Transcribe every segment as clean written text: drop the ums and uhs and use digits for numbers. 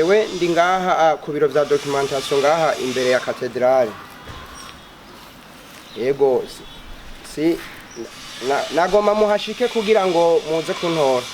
jewe ndi ngaha ku biro vya documentation ngaha imbere ya katedrale. Yego si nagoma muhashike kugira ngo muze kuntora.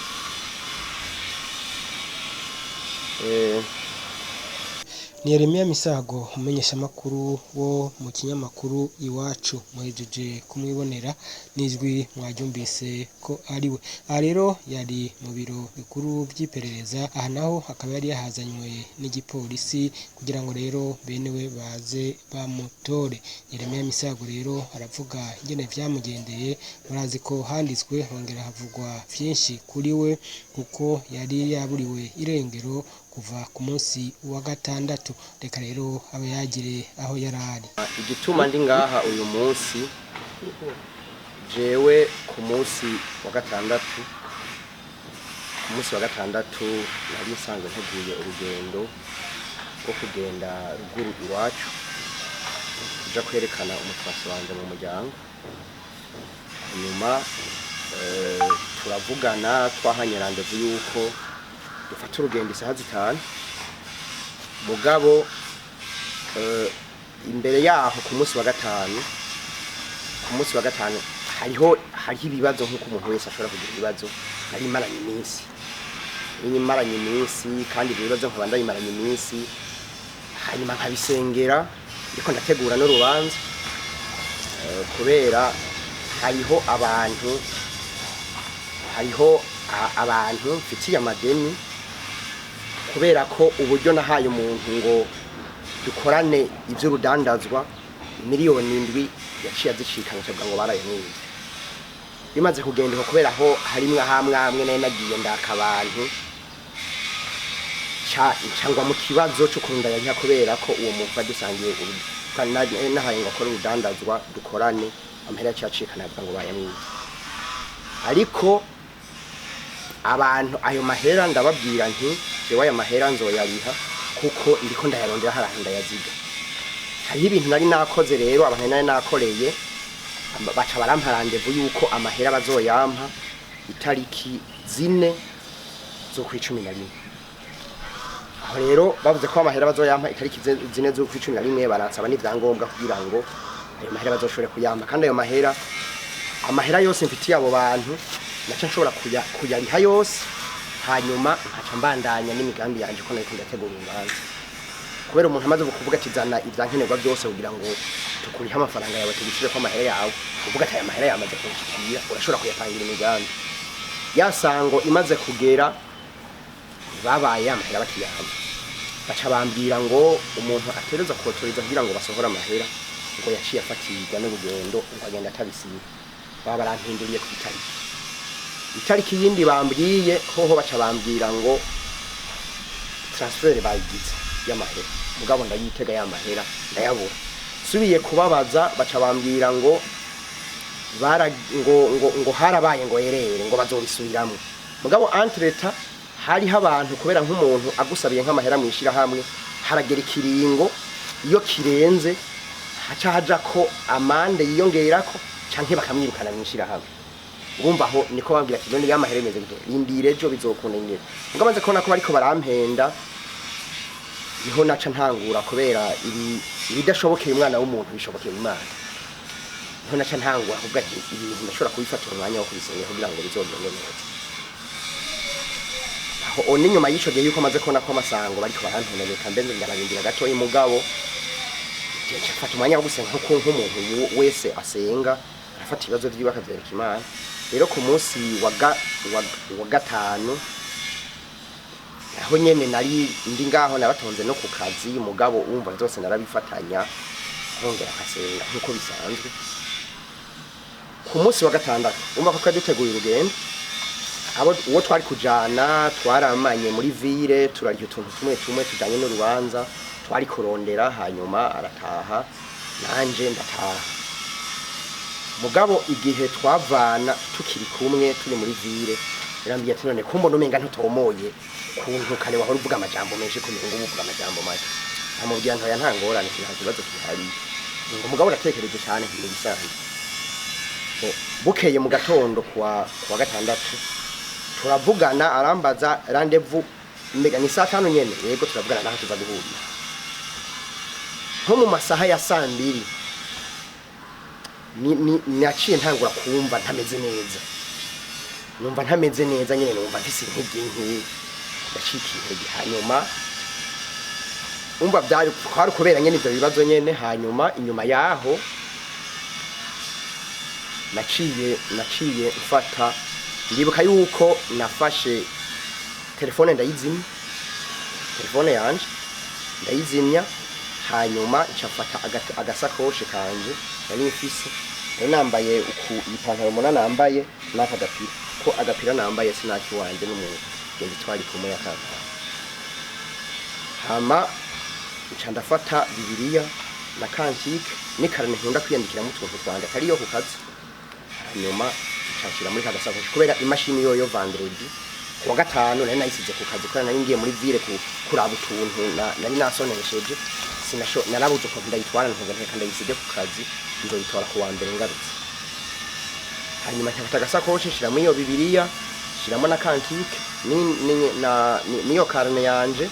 Ni Yeremiya Misago umumenyeshamakuru wo mu kinyamakuru IWACU muhejeje kumwibonera nizwi mwajumbise ko ariwe. Aha rero yari mu biro bikuru by'iperereza, aha naho akaba yari yahazanywe n'igipolisi kugira ngo rero benewe baze bamutore. Yeremiya Misago rero aravuga ingene vyamugendeye, murazi ko handitswe hongera havugwa vyinshi kuri we kuko yari yaburiwe irengero kuva ku munsi wa gatandatu. Reka rero aba yagire aho yarari. Igituma ndi ngaha uyu munsi jewe ku munsi wa gatandatu nari nsanzwe nteguye urugendo rwo kugenda ruguru iwacu kuja kwerekana umutwasi wanje mu muryango. Nyuma turavugana twahanye randevu yuko dufata urugendo isaha 5 mugabo imbere yaho ku munsi wa gatanu hariho ibibazo nk'uko umuntu wese ashobora kugira ibibazo. Nari maranye iminsi kandi ibibazo nkaba ndayimaranye iminsi, hanyuma nkabisengera ariko ndategura n'urubanza kubera hariho abantu mfitiye amadeni, kubera ko uburyo nahaye umuntu ngo dukorane ivy'urudandazwa miliyoni 7 yaciye azicikana cyabwa ngo barayemwiye. Bimaze kugenda kubera ho harimwe hamwe nagiye ndakabantu cyangwa mu kibazo cyo kurundanya kubera ko uwo muntu badusangiye nahaye ngo akora urudandazwa dukorane amahera cyacikana cyabwa ngo bayemwiye. Ariko abantu ayo mahera ndababwira nti jewe aya mahera nzoyariha kuko ndiko ndayarondera haraho ndayaziga. Hariho ibintu nari nakoze rero abantu nari nakoreye baca baramparandevu yuko amahera bazoyampa itariki 4 zo ku 11. Aho rero bavuze ko amahera bazoyampa itariki 4 zo ku 11 baransaba n'ivyangombwa kugira ngo ayo mahera bazoshobore kuyampa, kandi ayo amahera yose mfitiye abo bantu naca nshobora kuyariha yose, hanyuma nkaca mbandanya n'imigambi yanje ko nari ndategura urubanza. Kubera umuntu amaze kuvuga ati zana ivyankenerwa byose kugira ngo tukuriha amafaranga yawe tugishire ko amahera yawe, kuvuga ati aya mahera yamaze kunshikira urashobora kuyapangira imigambi. Yasango imaze kugera babaye amahera bakiyama, baca bambwira ngo umuntu atereza kotoriza kugira ngo basohora amahera ngo yaciye afatirwa n'urugendo ngo agenda atabisiba. Baba barampinduriye ku itariki yindi bambwiye hoho baca bambwira ngo transfer bayigize y'amahera, mugabo ndayitega y'amahera ndayabura. Subiye kubabaza baca bambwira ngo ngo harabaye ngo yerere ngo bazobisubiramwe. Mugabo entreta hari abantu kubera nk'umuntu agusabiye nk'amahera mwishira hamwe haragera ikiringo iyo kirenze haca haja ko amande yiyongerako canke bakamwirukana mwishira hamwe. Urumva ho niko bambwira ati none y'amahera meze gito indire ejo bizokunda ingere. Mugabo maze kubona ko bariko barampenda niho naca ntangura kubera ibidashobokeye umwana w'umuntu bishobokeye Imana. Niho naca ntangura kuvuga ati ibintu ndashobora kubifatira umwanya wo kubisenya kugira ngo bizogende neza. Aho nyuma y'isho gihe yuko maze kubona ko amasango bariko barantoneka mbenze ndarabindira gato y'umugabo cyafata umwanya wo gusenga nk'umuntu wese asenga afata ibibazo by'iwe akavyereka Imana. Rero ku munsi wa gatanu aho nyene nari ndi ngaho nabatonze no ku kazi, umugabo umva zose narabifatanya nkongera akasenga nkuko bisanzwe. Ku munsi wa gatandatu umva ko duteguye urugendo, uwo twari kujana twaramanye muri ville turarya utuntu tumwe tujanye n'urubanza twari kurondera, hanyuma arataha nanje ndataha. Mugabo igihe twavana tukiri kumwe turi muri ville yarambiye ati none kumbo numenga ntutomoye kuntu kale wahora uvuga amajambo menshi kumenga uvuga amajambo make. Amubwira ntoya ntangorane nta kibazo kihari, ngo mugabo uratekereje cyane nk'ibisanzwe. Bukeye mu gatondo kwa gatandatu turavugana arambaza randevu mbega ni saa 5 nyene yego turavugana naho tuza guhurira nko mu masaha ya 2:00 naciye ntangura kumva ntameze neza numva ntameze neza nyene numva mfise intege nke ndashika intege hanyuma umva byari kwari kubera nyene ivyo bibazo nyene hanyuma inyuma yaho naciye mfata ndibuka yuko nafashe telefone ndayizimya telefone yanje ndayizimya hanyuma ncafata agasakoshi kanje nari mfise nari nambaye ipantaro mona nambaye n'aka gapira ko agapira nambaye sinaki wanje n'umuntu ngendi twari kumwe yakanga hama nca ndafata bibiliya na kantike n'ikarane nkunda kwiyandikira mu tuntu twanje atari yo ku kazi hanyuma nshashira muri kagasakoshi kubera imashini yoyo vendredi kuwa gatanu nari nayisize ku kazi kubera nari ngiye muri ville kuraba utuntu nari nasonesheje narabuze ko ndayitwara nteka ndayisige ku kazi nzoyitora ku wa mbere ngarutse hanyuma nkafata agasakoshi nshiramo iyo bibiliya nshiramo na kantike niyo karane yanje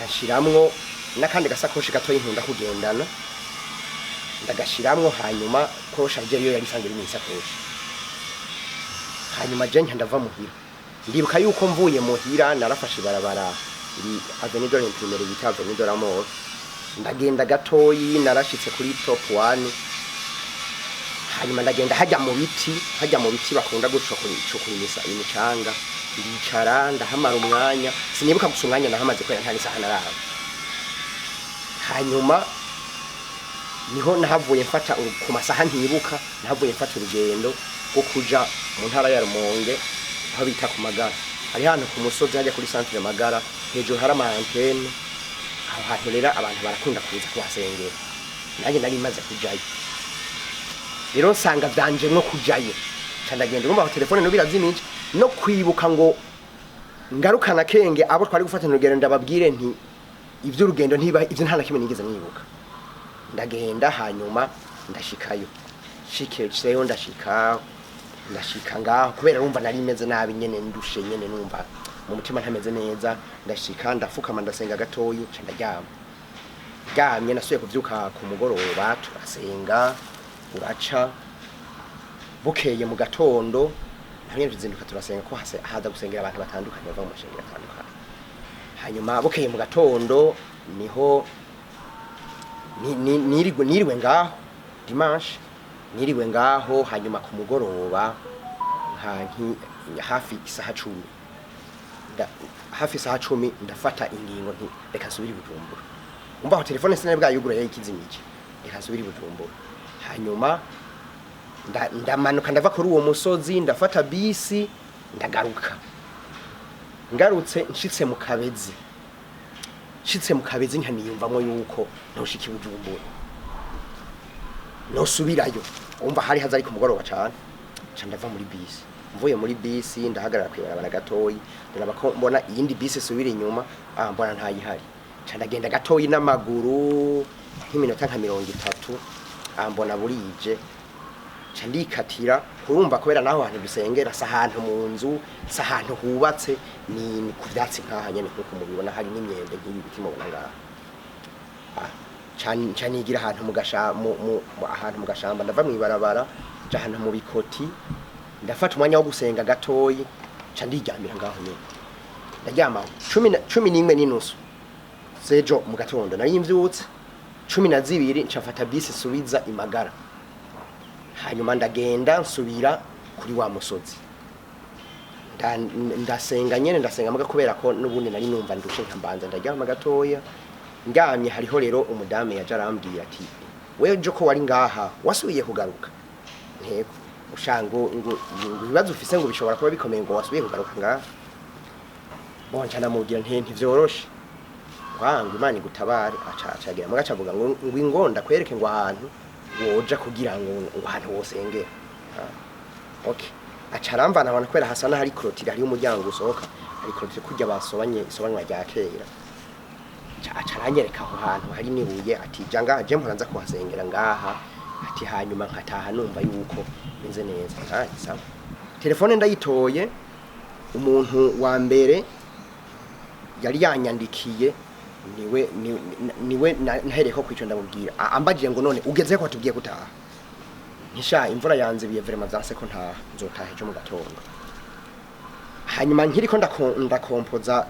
nshyiramwo n'akandi gasakoshi gatoya nkunda kugendana ndagashiramwo hanyuma ko charger yo yari isanzwe iri mu isakoshi hanyuma je ndava muhira ndibuka yuko mvuye muhira narafashe barabara iri avenue de l'Imprimerie bita avenue de la Mort ndagenda gatoyi narashitse kuri top 1 hanyuma ndagenda hajya mu biti bakunda gucokurisa imicanga ndicara ndahamara umwanya sinibuka gusa umwanya nahamaze kwera ntari saha naraba hanyuma niho nahavuye mfata ku masaha ntibuka nahavuye mfata urugendo rwo kuja mu ntara ya Rumonge aho bita ku Magara hari hano ku musozi hajya kuri centre Magara hejuru hari antenne aho hantu rero abantu barakunda kuza kuhasengera nanjye nari maze kujayo rero nsanga byanje no kujayo ndagenda ngomba telefone no birazimije no kwibuka ngo ngarukana kenge abo twari gufatana urugendo ndababwire nti ivyo urugendo ntiba ivyo nta nakimwe nigeze nibuka ndagenda hanyuma ndashikayo shikeyo ndashika ngaho kubera urumva nari meze nabi nyene ndushe nyene numva mu mutima ntameze neza ndashika ndafukama ndasenga gatoyi ndaryamye nasuye kuvyuka ku mugoroba turasenga uraca bukeye mu gatondo hamwe tuzinduka turasenga ko haza gusengera abantu batandukanye bava mu mashengero atandukanye hanyuma bukeye mu gatondo niho niriwe ngaho dimanche niriwe ngaho hanyuma ku mugoroba hafi isaha 10 ndafata ingingo nti reka nsubire Bujumbura umva aho telefone sinari bwayugura yikizimije reka nsubire Bujumbura hanyuma ndamanuka ndava kuri uwo musozi ndafata bisi ndagaruka ngarutse nshitse mu Kabezi nkaniyumvamo yuko ntoshiki Bujumbura no subirayo umva hari haza ari ku mugoroba cyane ndava muri bisi mvuye muri bisi ndahagarara kwibarabara gatoyi ndabako mbona iyindi bisi subira inyuma mbona ntayihari ndagenda gatoyi n'amaguru nk'iminota nka 30 mbona burije ndikatira kurumva kubera naho hantu dusengera sahantu mu nzu sahantu hubatse ni ku byatsi nkaha nyene kuko mubibona hari n'imyembe nk'ibi biti mubona ngaha canigira ahantu ahantu mu gashamba ndava mwibarabara ahantu mu bikoti ndafata umwanya wo gusenga gatoyi ndiryamira ngaho nyene ndaryama 11:30 sejo mu gatondo nari mvyutse 12 ncafata bisi subiza imagara hanyuma ndagenda nsubira kuri wa musozi ndasenga nyene ndasenga muga kubera ko nubundi nari numva ndushe nkambanza ndaryama gatoya ngamye hariho rero umudame yaje arambwira ati weje ko wari ngaha wasubiye kugaruka ntego ushango ibibazo ufise ngo bishobora kuba bikomeye ngo wasubiye kugaruka ngaha bonca namubwira ntivyoroshe wangu Imana igutabare acagira muga cavuga ngo ingonda kwereke ngo ahantu woja kugira ngo ahantu wosengera okay acaramvana abantu kwera hasana hari clotire hari umuryango usohoka hari clotire kujya isobanywa rya kera acaranyereka aho hantu hari nibuye ati janga je mpuranza kuhasengera ngaha ati hanyuma nkataha numva yuko menze neza sawa telefone ndayitoye umuntu wa mbere yari yanyandikiye niwe nahereko kwico ndamubwira ambagije ngo none ugeze ko atubwiye gutaha ntisha imvura yanze biye vraiment zanse ko nta nzotaha cyo mu gatondo hanyuma nkiriko ndakompoza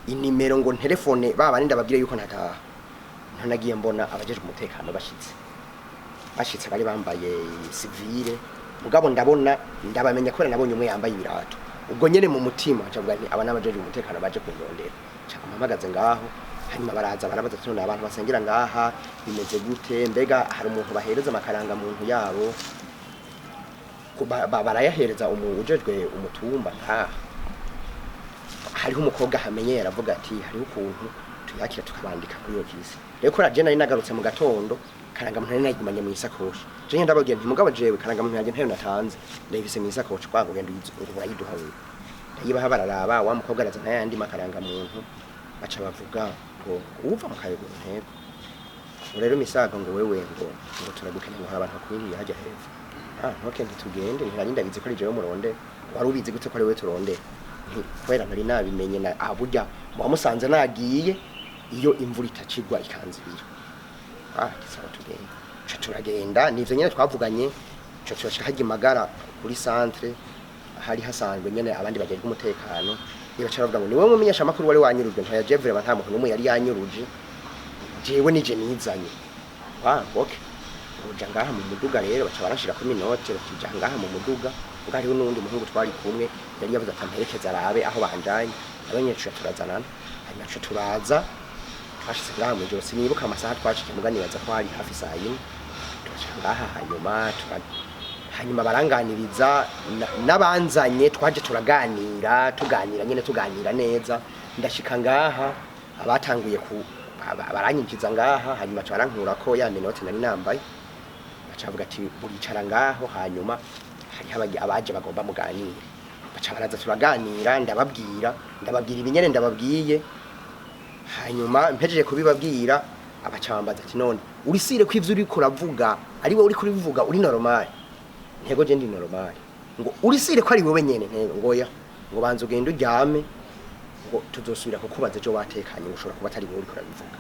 inimero ngo telefone baba ndababwire yuko ntataha ntanagiye mbona abajeje umutekano bashitse bari bambaye civile mugabo ndabamenya ko nabonye umwe yambaye ibirato ubwo nyene mu mutima cavuga nti aba n'abajeje umutekano baje kundondera cakamamagaze ngaho hanyuma baraza barabaza tune abantu basengera ngaha bimeze gute mbega hari umuntu bahereza amakaranga muntu yabo barayahereza ujejwe umutumba nta hariho umukobwa hamenyera avuga ati hariho ukuntu tuyakira tukabandika kuri yo kisi rero ko raje nari nagarutse mu gatondo karanga muntu nayigumanye mu isakoshi je ndababwiye nti mugabo jewe karanga muntu yaje ntayo natanze ndayivise mu isakoshi kwa kugenda urayiduha wewe ndayibaha bararaba wa mukobwa araza ntayandi makaranga muntu baca bavuga ngo uva mu kayego ntego rero misaga ngo wewe ngo turagukenya ngo abantu bakwiriye hajya hepfo ntoke ntitugende ntirinda bizi ko ari jewe muronde wari ubizi gute ko ari we turonde kwera nari nabimenye na aburya wamusanze nagiye iyo imvura itacigwa ikanzibira kisaba tugenda turagenda nivyo nyene twavuganye cyo hajya magara kuri centre hari hasanzwe nyene abandi bagiye umutekano niba caravuga ngo niwe umumenyeshamakuru wari wanyurujwe nta yajevre nta muntu numwe yari yanyuruje jewe nije nizanye okay uja ngaha mu muduga rero baca barashira ku minote bakija ngaha mu muduga ngari n'undi muhungu twari kumwe yari yavuze atamperekeza arabe aho banjanye abanyesha turazanana hanyuma turaza twashitse ngaha mu joro sinibuka amasaha twashike muganibaza ko hari hafi saa 4 turaca ngaha hanyuma baranganiriza nabanzanye twaje tuganira nyene tuganira neza ndashika ngaha abatanguye baranyinjiza ngaha hanyuma twarankura ko ya minota nari nambaye bacavuga ati buricara ngaho hanyuma hari abaje bagomba muganire baca baraza turaganira ndababwira ibinyene ndababwiye hanyuma mpejeje kubibabwira abacambaza ati none urisire ko ivyo uri kuravuga ari we uri kurivuga uri normal ntego je ndi normal ngo urisire ko ari wowe nyene ntego ngoya ngo banze ugende uryame ngo tuzosubira kukubaza ejo watekanye ushobora kuba atari wowe uri kurabivuga